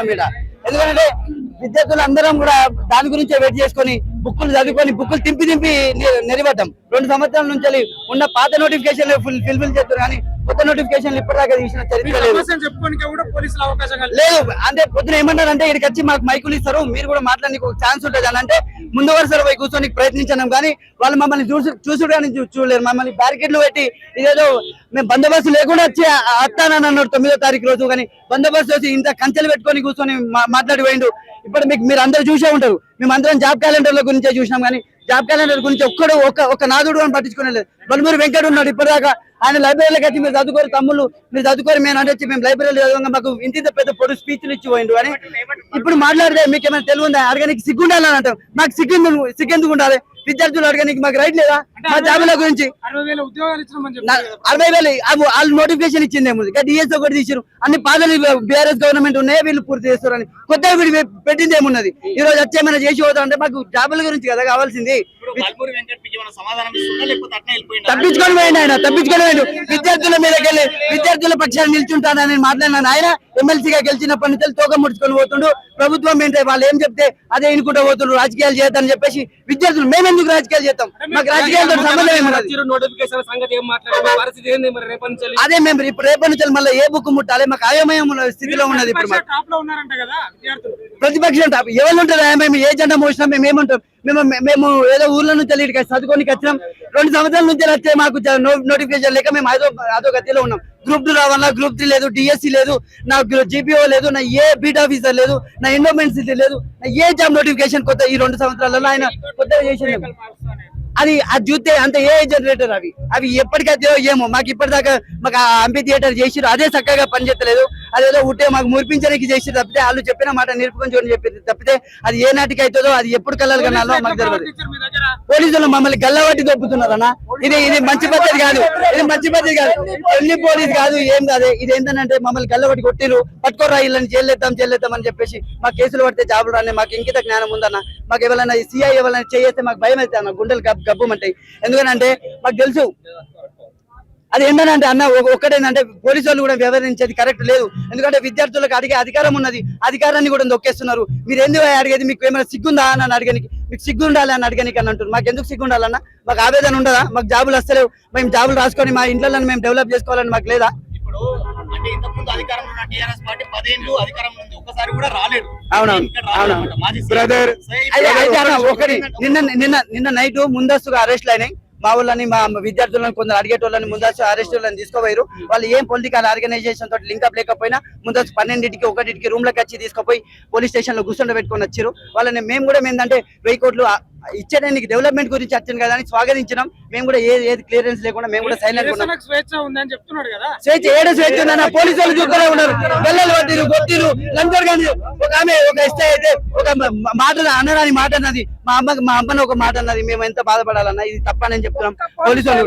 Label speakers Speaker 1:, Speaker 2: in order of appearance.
Speaker 1: ఉన్నాం ఇక్కడ. ఎందుకంటే విద్యార్థులు అందరం కూడా దాని గురించే వెయిట్ చేసుకొని బుక్కులు చదువుకొని బుక్కులు తింపి నిలబడ్డాం. 2 సంవత్సరాల నుంచి ఉన్న పాత నోటిఫికేషన్ ఫిల్ఫిల్ చేస్తారు కానీ కొత్త నోటిఫికేషన్ ఇప్పటిదాకా తీసిన చరిత్ర లేదు. అంటే పొద్దున ఏమన్నారంటే ఇక్కడికి వచ్చి మాకు మైకులు ఇస్తారు, మీరు కూడా మాట్లాడడానికి ఒక ఛాన్స్ ఉంటుంది అని అంటే ముందు వరుసలో పోయి కూర్చొని ప్రయత్నించాం. కానీ వాళ్ళు మమ్మల్ని చూసుడు కానీ చూడలేరు. మమ్మల్ని బ్యారికేడ్లు పెట్టి ఇదేదో మేము బందోబస్తు లేకుండా వచ్చి వస్తానని అన్నాడు 9వ తారీఖు రోజు. కానీ బందోబస్తు వచ్చి ఇంత కంచెలు పెట్టుకొని కూర్చొని మాట్లాడి పోయిండు. ఇప్పుడు మీరు అందరూ చూసే ఉంటారు, మేము అందరం జాబ్ క్యాలెండర్ల గురించే చూసినాం. కానీ జాబ్ క్యాలెండర్ గురించి ఒక్క నాదుడు అని పట్టించుకునే బలుమూరి వెంకట ఉన్నాడు ఇప్పటిదాకా. ఆయన లైబ్రరీలోకి వచ్చి మీరు చదువుకోరు తమ్ముళ్ళు, మీరు చదువుకోరు మేము అంటే మేము లైబ్రరీలో చదవంగా మాకు ఇంత పెద్ద పొడి స్పీచ్లు ఇచ్చి పోయిండు. అని ఇప్పుడు మాట్లాడితే మీకు ఏమైనా తెలివి ఉందా? అడగడానికి సిగ్గుండాలి అని అంటాం. మాకు సిగ్గెందుకు ఉండాలి? విద్యార్థులు అడగడానికి మాకు రైట్ లేదా? మా జాబుల గురించి 60,000 వాళ్ళు నోటిఫికేషన్ ఇచ్చిందేమో డిఎస్ ఒకటి తీసారు. అన్ని పాతలు బీఆర్ఎస్ గవర్నమెంట్ ఉన్నాయే వీళ్ళు పూర్తి చేస్తారు. కొత్తగా వీళ్ళు పెట్టింది ఏమున్నది? ఈ రోజు వచ్చేమైనా చేసి పోతా అంటే మాకు జాబుల గురించి కదా కావాల్సింది. తప్పించుకొని పోయిండు ఆయన, తప్పించుకొని పోయిండు. విద్యార్థుల మీదకి వెళ్ళి విద్యార్థుల పక్షాన్ని నిల్చుంటానని మాట్లాడినాను. ఆయన ఎమ్మెల్సీగా గెలిచినప్పటి నుంచి తోక ముడుచుకొని పోతుండు. ప్రభుత్వం ఏంటంటే వాళ్ళు ఏం చెప్తే అదే ఇనుకుంటూ పోతుండ్రు. రాజకీయాలు చేద్దామని చెప్పేసి విద్యార్థులు మేమెందుకు రాజకీయాలు చేస్తాం? మాకు రాజకీయాలతో సంబంధం ఏమన్నది? అదే మేము ఇప్పుడు రేపటి నుంచి మళ్ళీ ఏ బుక్ ముట్టాలి? మాకు అయోమయం స్థితిలో ఉన్నది. ఇప్పుడు ప్రతిపక్షం ఎవరు ఉంటారు? మేము ఏ జెండా మోసినా మేము ఏమంటాం? మేము ఏదో ఊర్ల నుంచి వెళ్ళి చదువుకోనికి వచ్చినాం. 2 సంవత్సరాల నుంచి వచ్చే మాకు నోటిఫికేషన్ లేక మేము అదో గతిలో ఉన్నాం. గ్రూప్ 2 రావాలా, గ్రూప్ 3 లేదు, డిఎస్సి లేదు, నాకు జీపీఓ లేదు, నా ఏ బీట్ ఆఫీసర్ లేదు, నా ఎండోమెంట్ లేదు, నా ఏ జాబ్ నోటిఫికేషన్ కొత్త ఈ 2 సంవత్సరాలలో ఆయన కొత్తగా చేసింది. అది చూస్తే అంత ఏ జనరేటర్ అవి ఎప్పటికైతే ఏమో మాకు ఇప్పటిదాకా మాకు అంపి థియేటర్ చేసిరు, అదే చక్కగా పనిచేస్తలేదు. అదేదో ఉంటే మాకు మురిపించడానికి చేసి తప్పితే వాళ్ళు చెప్పిన మాట నిరుపుకొని చెప్పింది తప్పితే అది ఏ నాటికి అవుతుందో అది ఎప్పుడు కళ్ళాలి కనాలో మాకు తెలియదు. పోలీసులు మమ్మల్ని గల్లబట్టి దొబ్బుతున్నారన్న. ఇది మంచి పద్ధతి కాదు, ఇది మంచి పద్ధతి కాదు. ఎన్ని పోలీసు కాదు, ఏం కాదు. ఇది ఏంటంటే మమ్మల్ని గల్లబట్టి కొట్టిరు, పట్టుకోరా వీళ్ళని జైలేద్దాం అని చెప్పేసి మాకు కేసులు పడితే జాబులు రాని. మాకు ఇంకిత జ్ఞానం ఉందన్న. మాకు ఎవరైనా సిఐ ఎవరైనా చేస్తే మాకు భయం అయితే అన్న, గుండెలు గబ్బుమంటాయి. ఎందుకంటే మాకు తెలుసు అది ఏంటంటే అన్న ఒక్కటేందంటే పోలీసు వాళ్ళు కూడా వ్యవహరించేది కరెక్ట్ లేదు. ఎందుకంటే విద్యార్థులకు అడిగే అధికారం ఉన్నది, అధికారాన్ని కూడా నొక్కేస్తున్నారు. మీరు ఎందుకు అడిగేది? మీకు ఏమైనా సిగ్గుందా అని అడగనికి? మీకు సిగ్గు ఉండాలి అని అడగనికి అని అంటారు. మాకు ఎందుకు సిగ్గు ఉండాలన్నా? మాకు ఆవేదన ఉండదా? మాకు జాబులు వస్తలేవు, మేము జాబులు రాసుకొని మా ఇంట్లో మేము డెవలప్ చేసుకోవాలని మాకు లేదా? ఒకటి నిన్న నైట్ ముందస్తుగా అరెస్ట్లు అయినాయి. మా ఊళ్ళని మా విద్యార్థులను కొందరు అడిగేటోళ్ళని ముందస్తు అరెస్టులను తీసుకోపోయారు. వాళ్ళు ఏం పొలిటికల్ ఆర్గనైజేషన్ తోటి లింకప్ లేకపోయినా ముందస్తు 12కి 1కి రూమ్ లోకి వచ్చి తీసుకుపోయి పోలీస్ స్టేషన్ లో కూర్చొని పెట్టుకొని వచ్చారు. వాళ్ళని మేము కూడా ఏంటంటే 1000 కోట్లు ఇచ్చేదానికి డెవలప్మెంట్ గురించి వచ్చింది కదా అని స్వాగతించినాం. మేము కూడా ఏది క్లియరెన్స్ లేకుండా మేము కూడా సైలెంట్ ఉన్నాం. స్వేచ్ఛ ఏడు స్వేచ్ఛ ఉందన్న. పోలీసు వాళ్ళు చూస్తూనే ఉన్నారు, పిల్లలు కొట్టిరు లంచర్. కానీ ఒక ఆమె ఒక ఎస్ఐ అయితే ఒక మాట అనరాని మాట అన్నది, మా అమ్మని ఒక మాట అన్నది. మేము ఎంత బాధపడాలన్నా ఇది తప్పని చెప్తున్నాం. పోలీసు వాళ్ళు